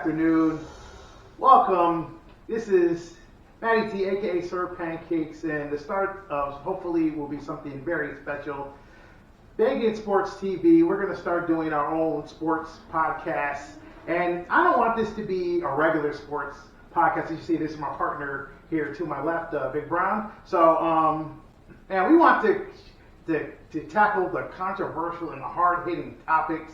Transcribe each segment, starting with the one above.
afternoon. Welcome. This is Mattie T, aka Sir Pancakes, and the start of hopefully will be something very special. Bangin' Sports TV, we're going to start doing our own sports podcasts. And I don't want this to be a regular sports podcast. As you see, this is my partner here to my left, Big Brown. So, and we want to tackle the controversial and the hard-hitting topics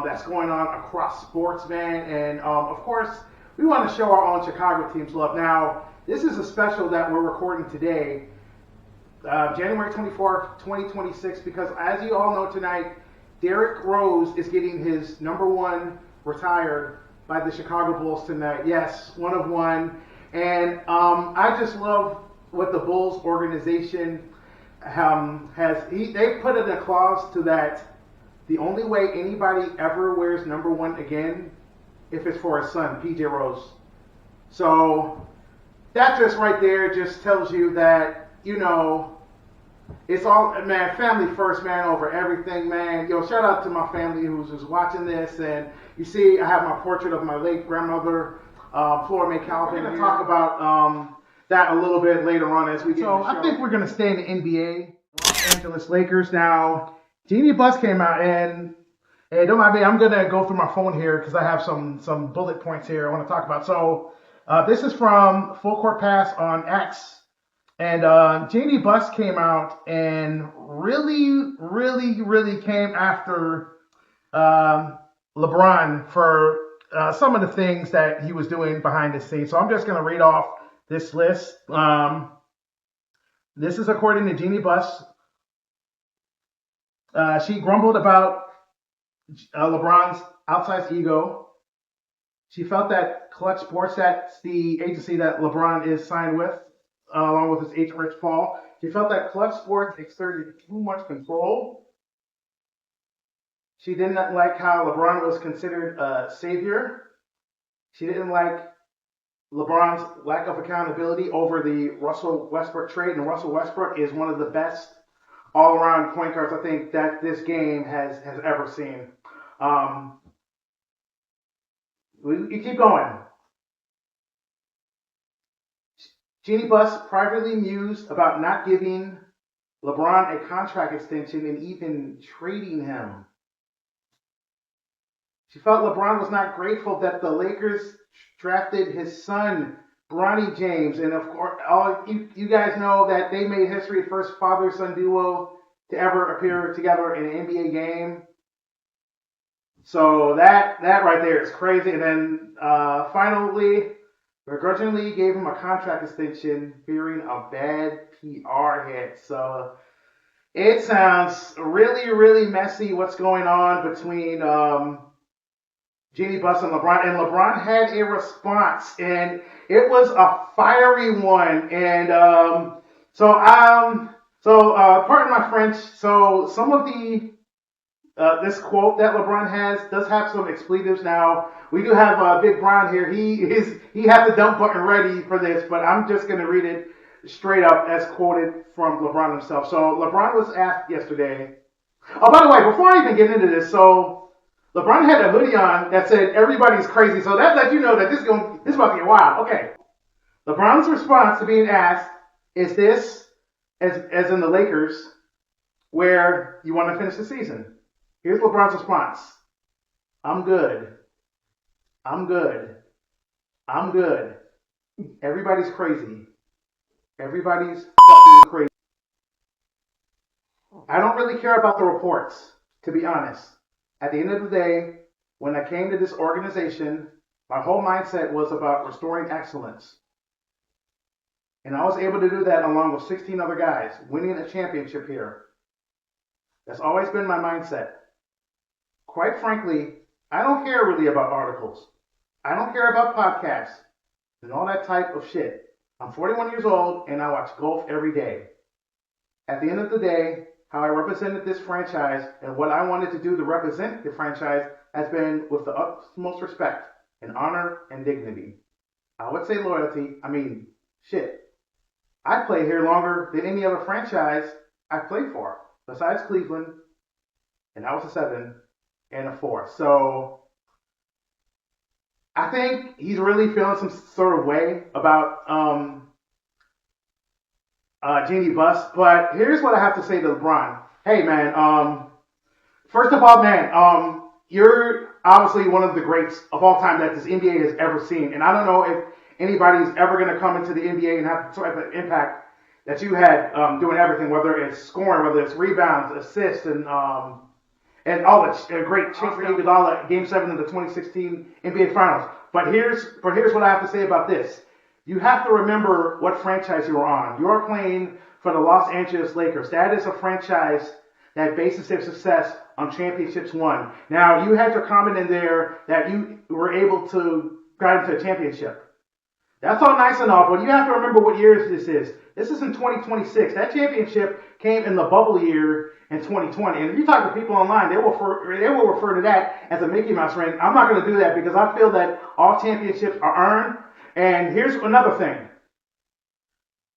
that's going on across sports, man. And of course, we want to show our own Chicago teams love. Now, this is a special that we're recording today, January 24th, 2026, because as you all know tonight, Derrick Rose is getting his number one retired by the Chicago Bulls tonight. Yes, one of one. And I just love what the Bulls organization they put in a clause to that the only way anybody ever wears number one again if it's for his son, PJ Rose. So that just right there just tells you that, you know, it's all, man, family first, man, over everything, man. Yo, shout out to my family who's watching this. And you see, I have my portrait of my late grandmother, Flora May Calvin. We're going to talk about that a little bit later on as we get into the show. I think we're going to stay in the NBA. Los Angeles Lakers. Now, Jeannie Buss came out, and hey, don't mind me, I'm going to go through my phone here because I have some bullet points here I want to talk about. So, this is from Full Court Pass on X. And Jeannie Buss came out and really came after LeBron for some of the things that he was doing behind the scenes. So I'm just going to read off this list. This is according to Jeannie Buss. She grumbled about LeBron's outsized ego. She felt that Clutch Sports, that's the agency that LeBron is signed with, along with his agent Rich Paul, she felt that Clutch Sports exerted too much control. She did not like how LeBron was considered a savior. She didn't like LeBron's lack of accountability over the Russell Westbrook trade, and Russell Westbrook is one of the best all-around point guards I think that this game has ever seen. You keep going. Jeannie Buss privately mused about not giving LeBron a contract extension and even trading him. She felt LeBron was not grateful that the Lakers drafted his son, Bronny James. And of course, you guys know that they made history, first father-son duo to ever appear together in an NBA game. So that right there is crazy. And then finally, begrudgingly gave him a contract extension, fearing a bad PR hit. So it sounds really messy what's going on between Jeannie Buss and LeBron. And LeBron had a response, and it was a fiery one. And pardon my French. So some of the this quote that LeBron has does have some expletives. Now, we do have Big Brown here. He has the dump button ready for this, but I'm just going to read it straight up as quoted from LeBron himself. So LeBron was asked yesterday. Oh, by the way, before I even get into this, so LeBron had a hoodie on that said "Everybody's crazy," so that lets you know that this is about to get wild. Okay. LeBron's response to being asked is this, as in the Lakers, where you want to finish the season. Here's LeBron's response. I'm good. Everybody's crazy. Everybody's fucking crazy. I don't really care about the reports, to be honest. At the end of the day, when I came to this organization, my whole mindset was about restoring excellence. And I was able to do that along with 16 other guys, winning a championship here. That's always been my mindset. Quite frankly, I don't care really about articles. I don't care about podcasts and all that type of shit. I'm 41 years old and I watch golf every day. At the end of the day, how I represented this franchise and what I wanted to do to represent the franchise has been with the utmost respect and honor and dignity. I would say loyalty. I mean, shit. I play here longer than any other franchise I've played for, besides Cleveland, and I was a 7 and a 4. So I think he's really feeling some sort of way about Jeannie Buss. But here's what I have to say to LeBron. Hey, man. First of all, man, you're obviously one of the greats of all time that this NBA has ever seen. And I don't know if anybody's ever going to come into the NBA and have the type of impact that you had doing everything, whether it's scoring, whether it's rebounds, assists, and all the great chase for Iguodala Game 7 of the 2016 NBA Finals. But here's what I have to say about this. You have to remember what franchise you're on. You're playing for the Los Angeles Lakers. That is a franchise that bases their success on championships won. Now, you had your comment in there that you were able to get into a championship. That's all nice and all, but you have to remember what year this is. This is in 2026. That championship came in the bubble year in 2020. And if you talk to people online, they will refer to that as a Mickey Mouse ring. I'm not going to do that because I feel that all championships are earned. And here's another thing.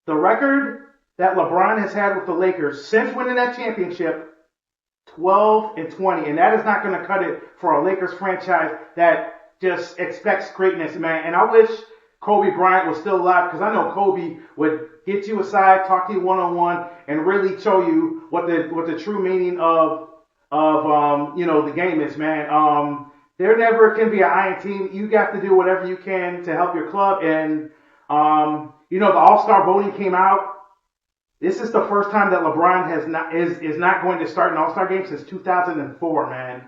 The record that LeBron has had with the Lakers since winning that championship, 12-20. And that is not going to cut it for a Lakers franchise that just expects greatness, man. And I wish Kobe Bryant was still alive because I know Kobe would get you aside, talk to you one-on-one, and really show you what the true meaning of the game is, man. There never can be an iron team. You got to do whatever you can to help your club. And the All-Star voting came out. This is the first time that LeBron is not going to start an All-Star game since 2004, man.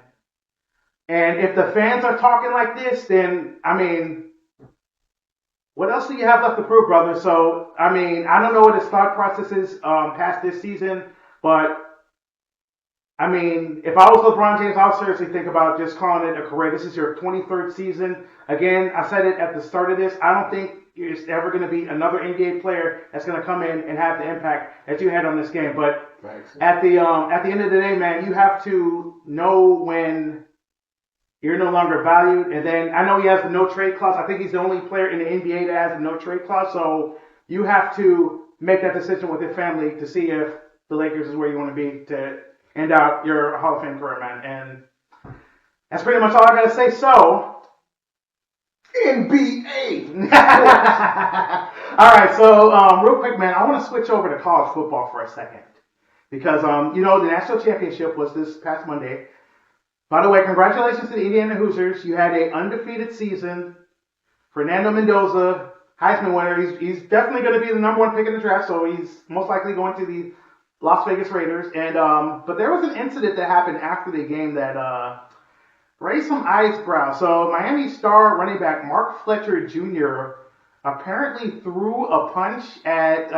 And if the fans are talking like this, then I mean, what else do you have left to prove, brother? So, I mean, I don't know what his thought process is past this season, but, I mean, if I was LeBron James, I would seriously think about just calling it a career. This is your 23rd season. Again, I said it at the start of this. I don't think there's ever going to be another NBA player that's going to come in and have the impact that you had on this game. But at the end of the day, man, you have to know when you're no longer valued. And then I know he has the no trade clause. I think he's the only player in the NBA that has a no trade clause. So you have to make that decision with your family to see if the Lakers is where you want to be to end out your Hall of Fame career, man. And that's pretty much all I got to say. So, NBA. All right. So real quick, man, I want to switch over to college football for a second because, the national championship was this past Monday. By the way, congratulations to the Indiana Hoosiers. You had an undefeated season. Fernando Mendoza, Heisman winner. He's definitely going to be the number one pick in the draft, so he's most likely going to the Las Vegas Raiders. And but there was an incident that happened after the game that raised some eyebrows. So Miami star running back Mark Fletcher Jr. apparently threw a punch at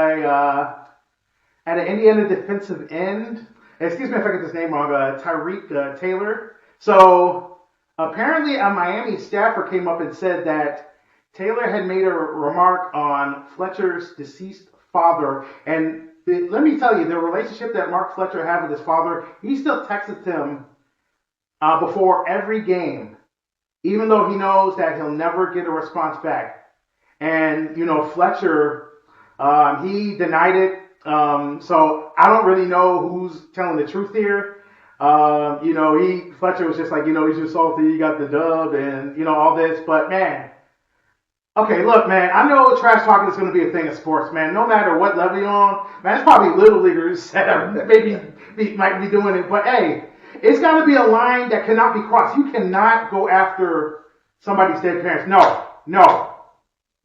an Indiana defensive end. Excuse me if I get this name wrong. Tyreek Taylor. So apparently a Miami staffer came up and said that Taylor had made a remark on Fletcher's deceased father. And let me tell you, the relationship that Mark Fletcher had with his father, he still texts him before every game, even though he knows that he'll never get a response back. And, Fletcher, he denied it. So I don't really know who's telling the truth here. Fletcher was just like, he's just salty, he got the dub and, all this, but man, okay, look, man, I know trash talking is going to be a thing of sports, man, no matter what level you're on, man, it's probably little leaguers that might be doing it, but hey, it's got to be a line that cannot be crossed. You cannot go after somebody's dead parents. No,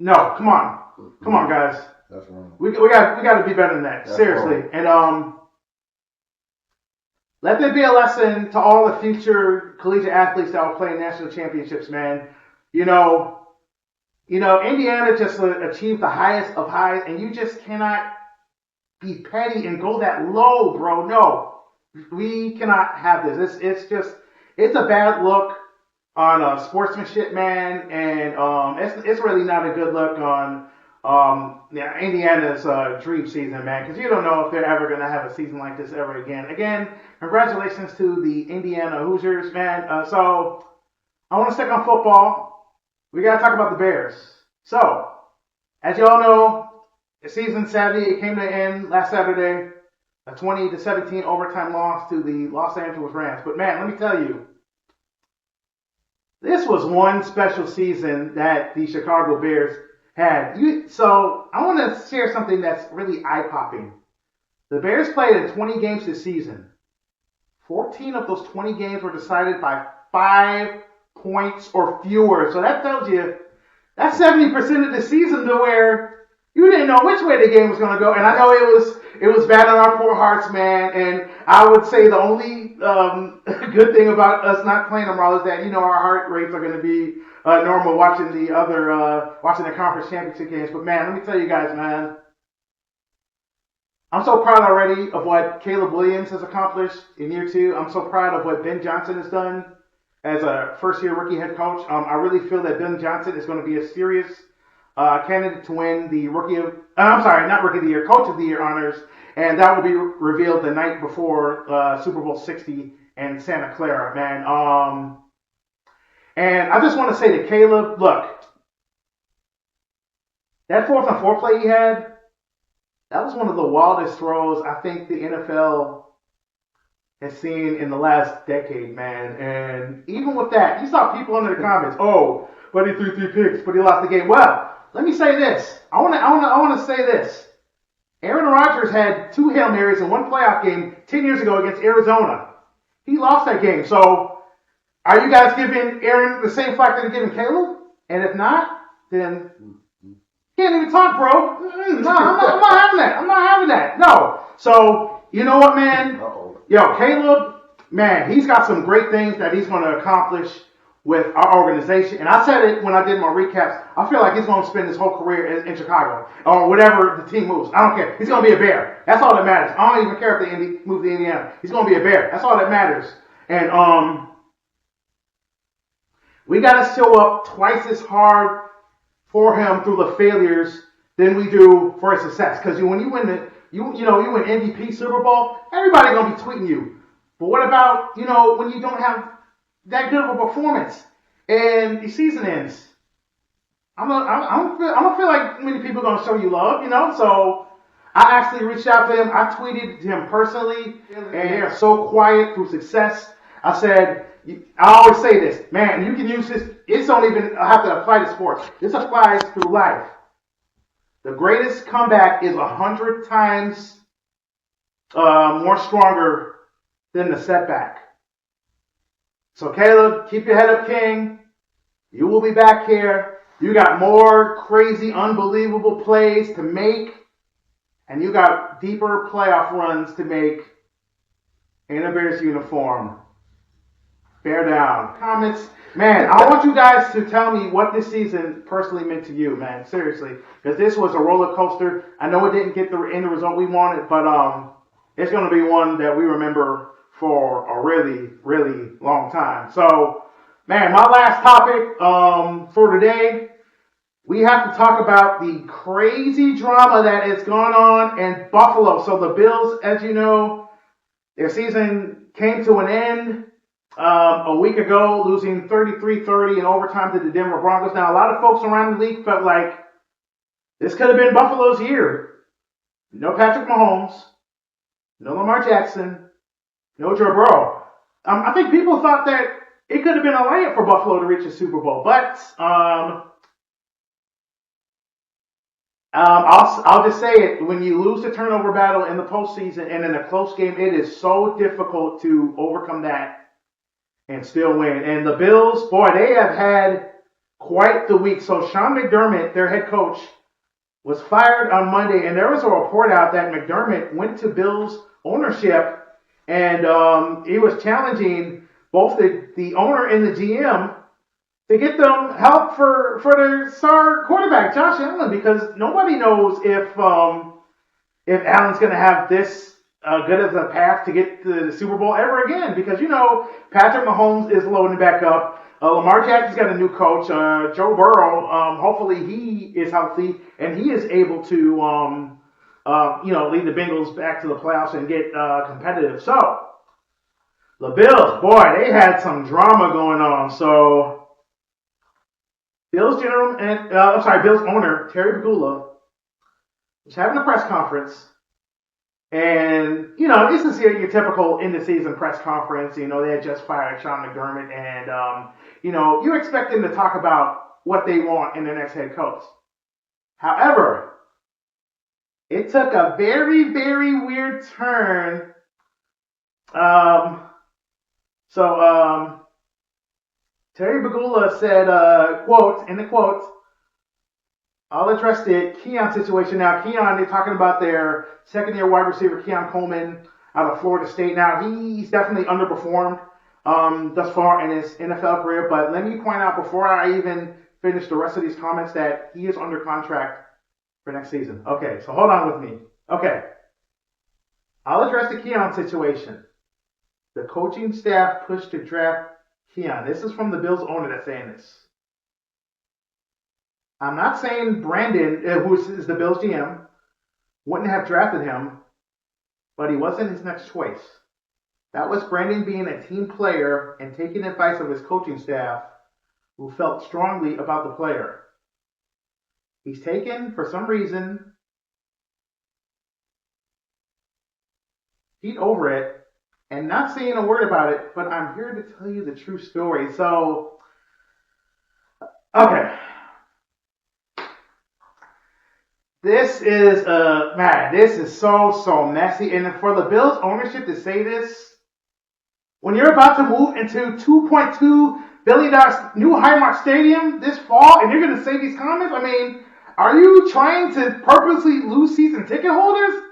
come on, guys. That's wrong. We got to be better than that. That's seriously. Wrong. And let there be a lesson to all the future collegiate athletes that will play national championships, man. Indiana just achieved the highest of highs, and you just cannot be petty and go that low, bro. No, we cannot have this. It's a bad look on sportsmanship, man, and it's really not a good look on Indiana's dream season, man, because you don't know if they're ever going to have a season like this ever again. Again, congratulations to the Indiana Hoosiers, man. So I want to stick on football. We got to talk about the Bears. So, as you all know, the season sadly it came to an end last Saturday, a 20-17 overtime loss to the Los Angeles Rams. But man, let me tell you, This was one special season that the Chicago Bears had. So I want to share something that's really eye-popping. The Bears played in 20 games this season. 14 of those 20 games were decided by 5 points or fewer. So that tells you that's 70% of the season to where you didn't know which way the game was going to go. And I know it was bad on our poor hearts, man. And I would say the only good thing about us not playing them all is that our heart rates are going to be normal watching the conference championship games. But man, let me tell you guys, man. I'm so proud already of what Caleb Williams has accomplished in year 2. I'm so proud of what Ben Johnson has done as a first-year rookie head coach. I really feel that Ben Johnson is going to be a serious candidate to win the not rookie of the year, coach of the year honors, and that will be revealed the night before Super Bowl 60 in Santa Clara, man. And I just want to say to Caleb, look, that 4th and 4 play he had, that was one of the wildest throws I think the NFL has seen in the last decade, man. And even with that, you saw people in the comments, oh, but he threw 3 picks, but he lost the game. Well, let me say this. I want to say this. Aaron Rodgers had 2 Hail Marys in one playoff game 10 years ago against Arizona. He lost that game. So are you guys giving Aaron the same flack that you're giving Caleb? And if not, then can't even talk, bro. No, I'm not having that. I'm not having that. No. So, you know what, man? Yo, Caleb, man, he's got some great things that he's going to accomplish with our organization. And I said it when I did my recaps. I feel like he's going to spend his whole career in Chicago or whatever the team moves. I don't care. He's going to be a Bear. That's all that matters. I don't even care if they move to Indiana. He's going to be a Bear. That's all that matters. And we got to show up twice as hard for him through the failures than we do for his success. Because when you win you win MVP Super Bowl, everybody gonna be tweeting you. But what about when you don't have that good of a performance and the season ends? I don't feel like many people are gonna show you love, So I actually reached out to him. I tweeted him personally, and they are so quiet through success. I said, I always say this, man, you can use this. It don't even have to apply to sports. This applies through life. The greatest comeback is 100 times more stronger than the setback. So Caleb, keep your head up, King. You will be back here. You got more crazy, unbelievable plays to make, and you got deeper playoff runs to make in a Bears uniform. Bear down. Comments. Man, I want you guys to tell me what this season personally meant to you, man. Seriously. Because this was a roller coaster. I know it didn't get the end result we wanted, but it's going to be one that we remember for a really, really long time. So, man, my last topic for today, we have to talk about the crazy drama that is going on in Buffalo. So the Bills, as you know, their season came to an end a week ago, losing 33-30 in overtime to the Denver Broncos. Now, a lot of folks around the league felt like this could have been Buffalo's year. No Patrick Mahomes, no Lamar Jackson, no Joe Burrow. I think people thought that it could have been a layup for Buffalo to reach the Super Bowl, but I'll just say it. When you lose the turnover battle in the postseason and in a close game, it is so difficult to overcome that and still win. And the Bills, boy, they have had quite the week. So Sean McDermott, their head coach, was fired on Monday, and there was a report out that McDermott went to Bills ownership, and he was challenging both the owner and the GM to get them help for their star quarterback, Josh Allen, because nobody knows if Allen's going to have this good as a path to get to the Super Bowl ever again. Because, Patrick Mahomes is loading back up. Lamar Jackson's got a new coach. Joe Burrow, hopefully he is healthy and he is able to, lead the Bengals back to the playoffs and get competitive. So, the Bills, boy, they had some drama going on. So, Bills owner Terry Pegula was having a press conference, And, this is your typical end of season press conference. They had just fired Sean McDermott, and, you expect them to talk about what they want in their next head coach. However, it took a very, very weird turn. So Terry Bagula said, quote, in the quote, I'll address the Keon situation now. Keon, they're talking about their second-year wide receiver, Keon Coleman, out of Florida State. Now, he's definitely underperformed thus far in his NFL career. But let me point out, before I even finish the rest of these comments, that he is under contract for next season. Okay, so hold on with me. Okay, I'll address the Keon situation. The coaching staff pushed to draft Keon. This is from the Bills owner that's saying this. I'm not saying Brandon, who is the Bills GM, wouldn't have drafted him, but he wasn't his next choice. That was Brandon being a team player and taking advice of his coaching staff, who felt strongly about the player. He's taken, for some reason, heat over it, and not saying a word about it, but I'm here to tell you the true story. So, okay. This is this is so messy. And for the Bills ownership to say this, when you're about to move into $2.2 billion new Highmark Stadium this fall, and you're going to say these comments, I mean, are you trying to purposely lose season ticket holders?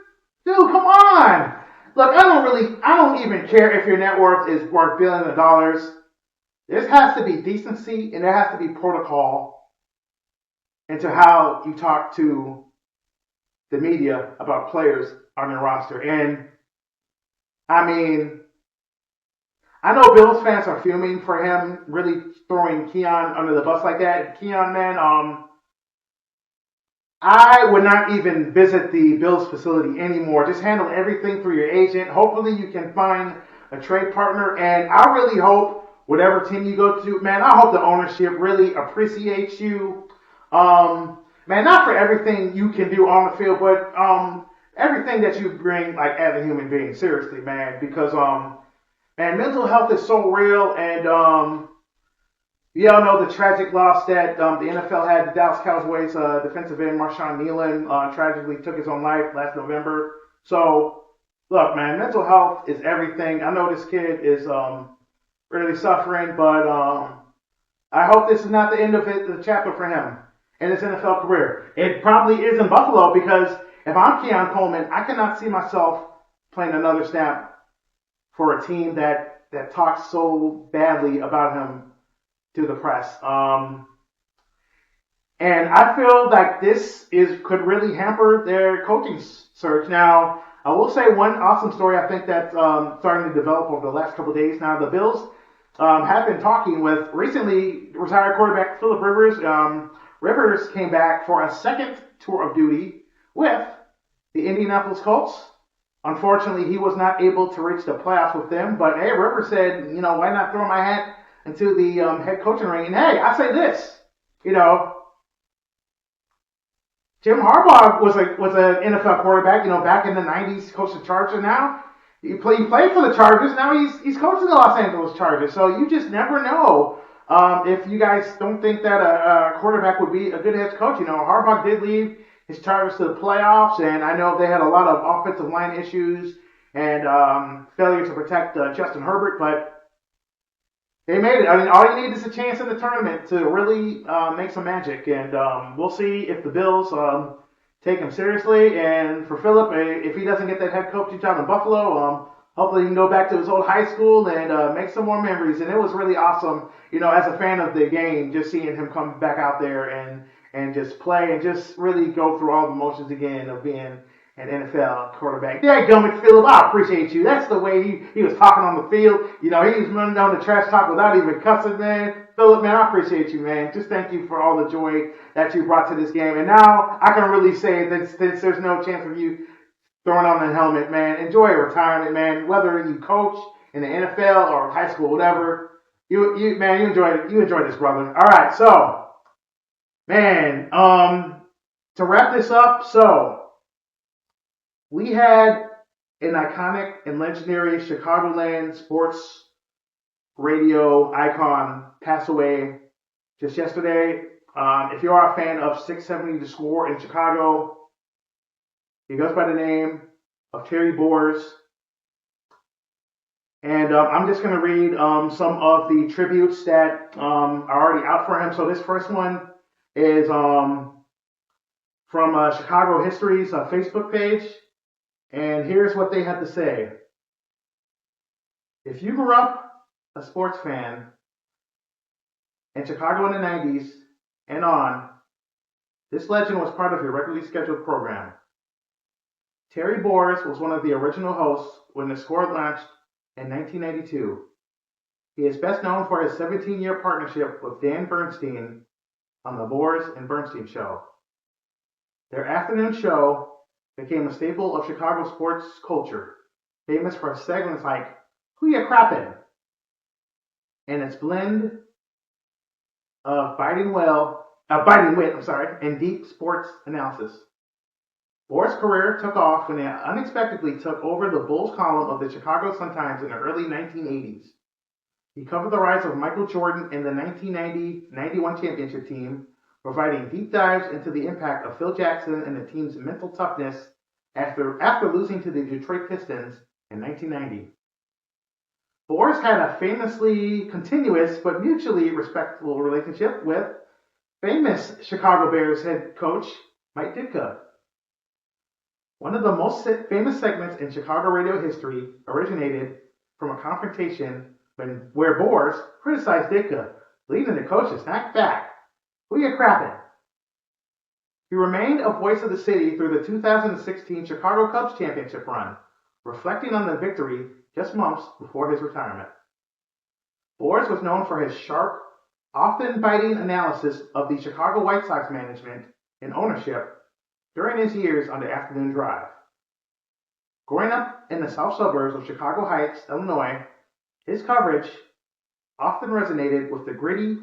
Dude, come on. Look, I don't even care if your net worth is worth billions of dollars. There has to be decency and there has to be protocol into how you talk to the media about players on your roster. And I mean, I know Bills fans are fuming for him really throwing Keon under the bus like that. Keon, man, I would not even visit the Bills facility anymore. Just handle everything through your agent. Hopefully you can find a trade partner. And I really hope whatever team you go to, man, I hope the ownership really appreciates you. Man, not for everything you can do on the field, but everything that you bring, like, as a human being. Seriously, man, because man, mental health is so real, and you all know the tragic loss that the NFL had. The Dallas Cowboys defensive end Marshawn Nealon tragically took his own life last November. So, look, man, mental health is everything. I know this kid is really suffering, but I hope this is not the end of it, the chapter for him in his NFL career. It probably is in Buffalo, because if I'm Keon Coleman, I cannot see myself playing another snap for a team that talks so badly about him to the press. And I feel like this could really hamper their coaching search. Now, I will say one awesome story I think that's starting to develop over the last couple of days. Now, the Bills have been talking with recently retired quarterback Philip Rivers. Rivers came back for a second tour of duty with the Indianapolis Colts. Unfortunately, he was not able to reach the playoffs with them. But, hey, Rivers said, why not throw my hat into the head coaching ring? And, hey, I say this, Jim Harbaugh was an NFL quarterback, back in the 90s, coached the Chargers. Now he played for the Chargers. Now he's coaching the Los Angeles Chargers. So you just never know. If you guys don't think that a quarterback would be a good head coach, Harbaugh did lead his Chargers to the playoffs, and I know they had a lot of offensive line issues and failure to protect Justin Herbert, but they made it. I mean, all you need is a chance in the tournament to really make some magic, and we'll see if the Bills take him seriously. And for Philip, if he doesn't get that head coaching job in Buffalo, hopefully he can go back to his old high school and make some more memories. And it was really awesome, as a fan of the game, just seeing him come back out there and just play and just really go through all the motions again of being an NFL quarterback. Yeah, Gummit Phillip, I appreciate you. That's the way he was talking on the field. He was running down the trash talk without even cussing, man. Phillip, man, I appreciate you, man. Just thank you for all the joy that you brought to this game. And now I can really say that since there's no chance of you throwing on the helmet, man, enjoy retirement, man. Whether you coach in the NFL or high school, whatever, you enjoy this, brother. All right, so, man, to wrap this up, so we had an iconic and legendary Chicagoland sports radio icon passed away just yesterday. If you are a fan of 670 The Score in Chicago, he goes by the name of Terry Boers. And I'm just going to read some of the tributes that are already out for him. So this first one is from Chicago History's Facebook page. And here's what they had to say. If you grew up a sports fan in Chicago in the 90s and on, this legend was part of your regularly scheduled program. Terry Boers was one of the original hosts when the Score launched in 1992. He is best known for his 17-year partnership with Dan Bernstein on the Boers and Bernstein Show. Their afternoon show became a staple of Chicago sports culture, famous for segments like Who Ya Crappin'? And its blend of biting wit, and deep sports analysis. Boers' career took off when he unexpectedly took over the Bulls column of the Chicago Sun-Times in the early 1980s. He covered the rise of Michael Jordan and the 1990-91 championship team, providing deep dives into the impact of Phil Jackson and the team's mental toughness after losing to the Detroit Pistons in 1990. Boers had a famously continuous but mutually respectful relationship with famous Chicago Bears head coach Mike Ditka. One of the most famous segments in Chicago radio history originated from a confrontation where Boers criticized Ditka, leading the coach to snap back. Who ya crappin'? He remained a voice of the city through the 2016 Chicago Cubs championship run, reflecting on the victory just months before his retirement. Boers was known for his sharp, often biting analysis of the Chicago White Sox management and ownership during his years on the afternoon drive. Growing up in the south suburbs of Chicago Heights, Illinois, his coverage often resonated with the gritty,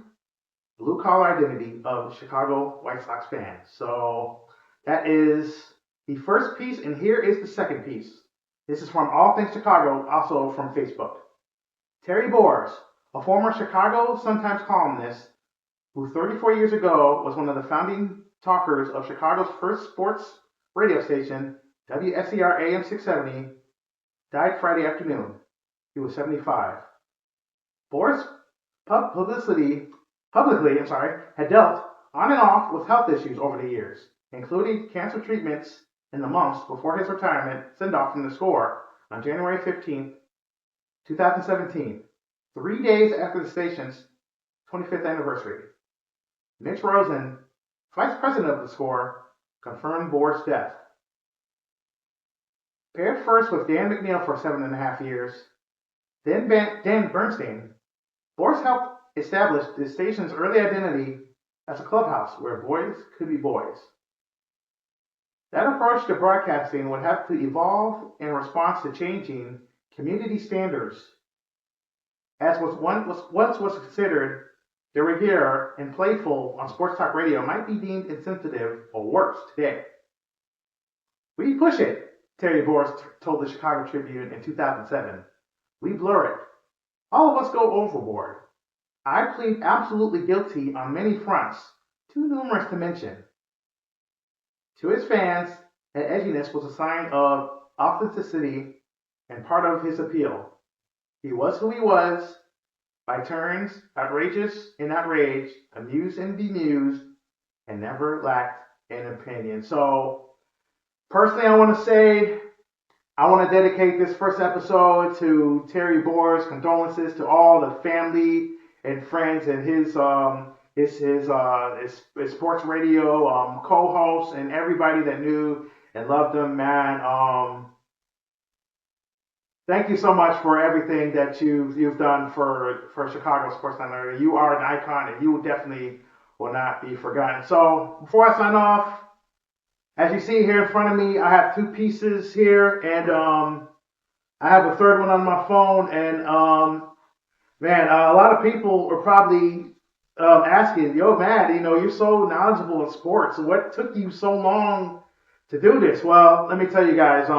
blue-collar identity of Chicago White Sox fans. So that is the first piece, and here is the second piece. This is from All Things Chicago, also from Facebook. Terry Boers, a former Chicago Sun-Times columnist who 34 years ago was one of the founding talkers of Chicago's first sports radio station, WSER AM 670, died Friday afternoon. He was 75. Boers publicly had dealt on and off with health issues over the years, including cancer treatments in the months before his retirement send-off from the Score on January 15, 2017, 3 days after the station's 25th anniversary. Mitch Rosen, vice president of the Score, confirmed Boers' death. Paired first with Dan McNeil for 7.5 years, then Dan Bernstein, Boers helped establish the station's early identity as a clubhouse where boys could be boys. That approach to broadcasting would have to evolve in response to changing community standards, as once was considered de rigueur and playful on sports talk radio might be deemed insensitive or worse today. We push it, Terry Boers told the Chicago Tribune in 2007. We blur it. All of us go overboard. I plead absolutely guilty on many fronts, too numerous to mention. To his fans, that edginess was a sign of authenticity and part of his appeal. He was who he was, by turns, outrageous and outraged, amused and bemused, and never lacked an opinion. So, personally, I want to dedicate this first episode to Terry Boers. Condolences to all the family and friends and his sports radio co-hosts and everybody that knew and loved him, man. Thank you so much for everything that you've done for Chicago Sports Center. You are an icon, and you definitely will not be forgotten. So before I sign off, as you see here in front of me, I have two pieces here, and I have a third one on my phone. And a lot of people are probably asking, "Yo, Matt, you're so knowledgeable in sports. What took you so long to do this?" Well, let me tell you guys.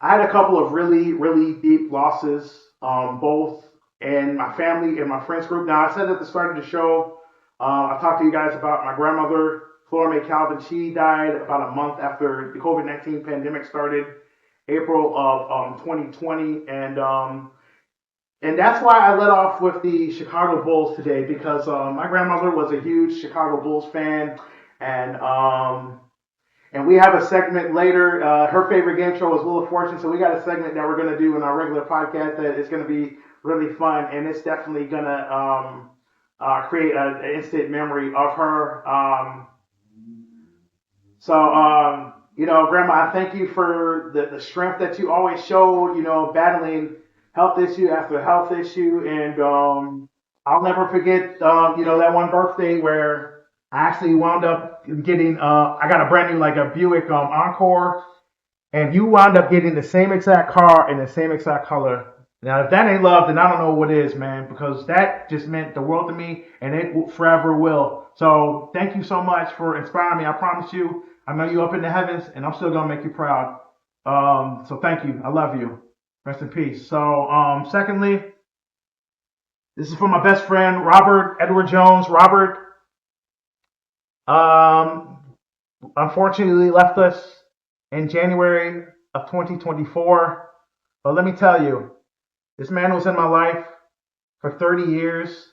I had a couple of really, really deep losses, both in my family and my friends group. Now, I said at the start of the show, I talked to you guys about my grandmother, Flora May Calvin. She died about a month after the COVID-19 pandemic started, April of 2020, and that's why I led off with the Chicago Bulls today because my grandmother was a huge Chicago Bulls fan, and and we have a segment later. Her favorite game show is Wheel of Fortune, so we got a segment that we're going to do in our regular podcast that is going to be really fun, and it's definitely going to create an instant memory of her. Grandma, I thank you for the strength that you always showed, battling health issue after health issue. And I'll never forget, that one birthday where I actually wound up getting, I got a brand new, like a Buick Encore, and you wound up getting the same exact car in the same exact color. Now, if that ain't love, then I don't know what is, man, because that just meant the world to me, and it forever will. So thank you so much for inspiring me. I promise you, I know you up in the heavens, and I'm still going to make you proud. So thank you. I love you. Rest in peace. So secondly, this is for my best friend, Robert Edward Jones. Robert, unfortunately left us in January of 2024. But let me tell you, this man was in my life for 30 years,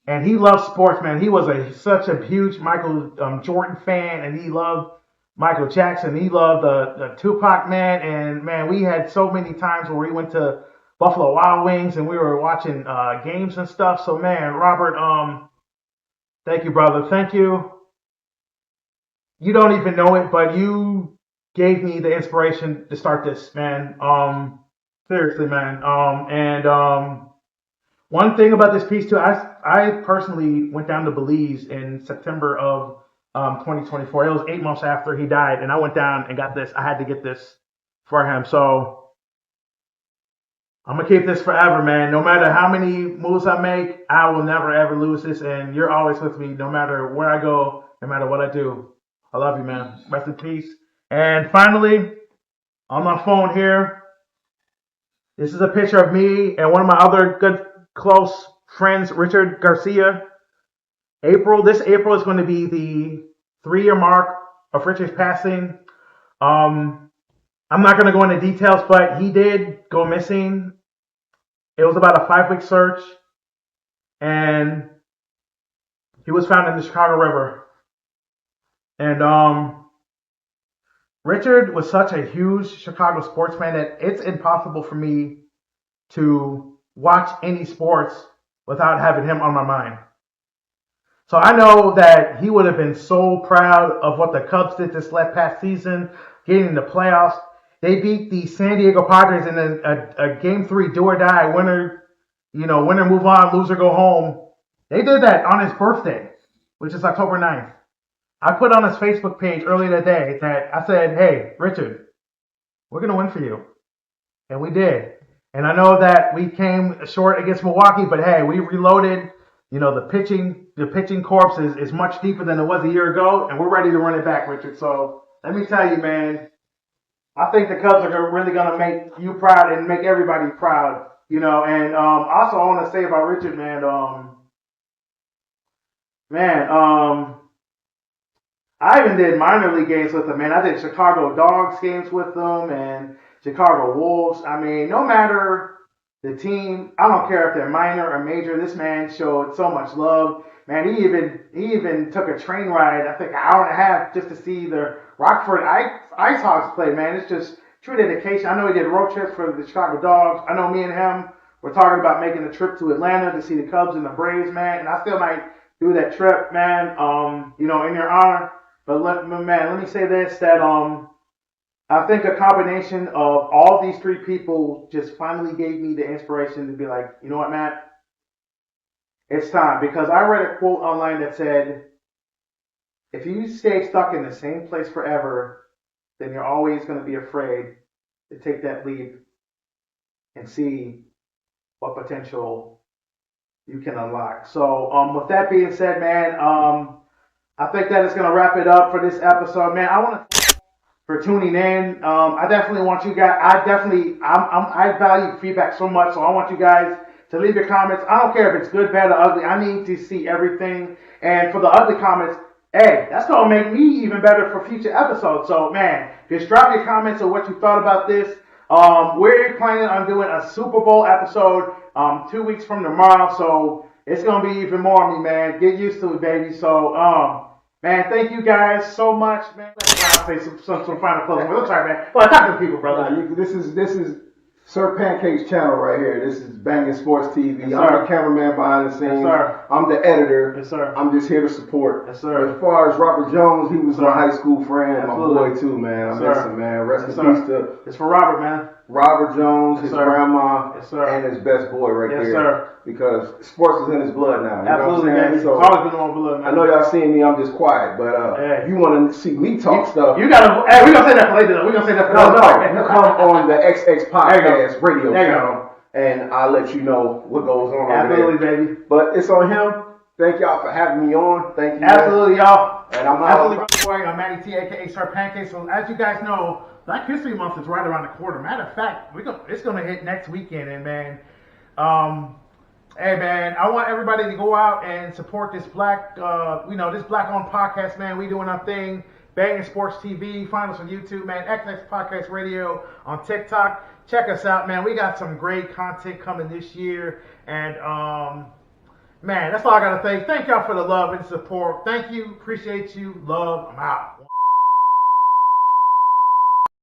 and he loved sports, man. He was such a huge Michael Jordan fan, and he loved Michael Jackson. He loved the Tupac, man. And, man, we had so many times where we went to Buffalo Wild Wings, and we were watching games and stuff. So, man, Robert, thank you, brother. Thank you. You don't even know it, but you gave me the inspiration to start this, man. Seriously, man. One thing about this piece too, I personally went down to Belize in September of 2024. It was 8 months after he died, and I went down and got this. I had to get this for him, so I'm gonna keep this forever, man. No matter how many moves I make, I will never ever lose this, and you're always with me, no matter where I go, no matter what I do. I love you, man. Rest in peace. And finally, on my phone here, this is a picture of me and one of my other good close friends, Richard Garcia. This April is going to be the 3-year mark of Richard's passing. I'm not going to go into details, but he did go missing. It was about a 5-week search, and he was found in the Chicago River. And Richard was such a huge Chicago sports fan that it's impossible for me to watch any sports without having him on my mind. So I know that he would have been so proud of what the Cubs did this past season, getting in the playoffs. They beat the San Diego Padres in a Game 3 do or die, winner move on, loser go home. They did that on his birthday, which is October 9th. I put on his Facebook page earlier that day that I said, hey, Richard, we're going to win for you. And we did. And I know that we came short against Milwaukee, but hey, we reloaded. The pitching corps is much deeper than it was a year ago, and we're ready to run it back, Richard. So let me tell you, man, I think the Cubs are really going to make you proud and make everybody proud, And also I want to say about Richard, man, I even did minor league games with him, man. I did Chicago Dogs games with him and Chicago Wolves. I mean, no matter the team, I don't care if they're minor or major, this man showed so much love. Man, he even took a train ride, I think an hour and a half, just to see the Rockford Ice Hogs play, man. It's just true dedication. I know he did road trips for the Chicago Dogs. I know me and him were talking about making a trip to Atlanta to see the Cubs and the Braves, man. And I still might do that trip, man, in your honor. But let me say this, that I think a combination of all these 3 people just finally gave me the inspiration to be like, you know what, Matt? It's time. Because I read a quote online that said, if you stay stuck in the same place forever, then you're always going to be afraid to take that leap and see what potential you can unlock. So with that being said, man, I think that is going to wrap it up for this episode, man. I want to for tuning in. I definitely want you guys. I value feedback so much, so I want you guys to leave your comments. I don't care if it's good, bad, or ugly. I need to see everything. And for the ugly comments, hey, that's gonna make me even better for future episodes. So, man, just drop your comments of what you thought about this. We're planning on doing a Super Bowl episode 2 weeks from tomorrow, so it's gonna be even more on me, man. Get used to it, baby. So, man, thank you guys so much, man. I'll say some final closing words. I'm sorry, man. Well, talk to the people, brother. This is Sir Pancake's channel right here. This is Banging Sports TV. Yes, I'm the cameraman behind the scenes. Yes, sir. I'm the editor. Yes, sir. I'm just here to support. Yes, sir. As far as Robert Jones, he was my high school friend, Absolutely. my boy too, man. I miss him, man. Rest in peace to it's for Robert, man. Robert Jones, Yes, his sir. grandma, Yes, sir. and his best boy right Yes, there. sir. Because sports is in his blood now. You Absolutely, know what I'm man. saying? So, It's always been on blood, man. I know y'all seeing me, I'm just quiet, but Hey. you want to see me talk stuff. You gotta. Hey, we gonna say that for later. We gonna say that for later. No, you come on the XX Podcast radio There you go. channel, and I'll let you know what goes on over Absolutely, there. baby. But it's on him. Thank y'all for having me on. Thank you. Absolutely, y'all. And I'm out. Absolutely, brother boy, Mattie T, aka Sir Pancake. So as you guys know, Black History Month is right around the corner. Matter of fact, it's gonna hit next weekend, and man, hey man, I want everybody to go out and support this black, this black-owned podcast, man. We doing our thing. Banging Sports TV. Find us on YouTube, man. XX Podcast Radio on TikTok. Check us out, man. We got some great content coming this year, and man, that's all I gotta say. Thank y'all for the love and support. Thank you. Appreciate you. Love. I'm out.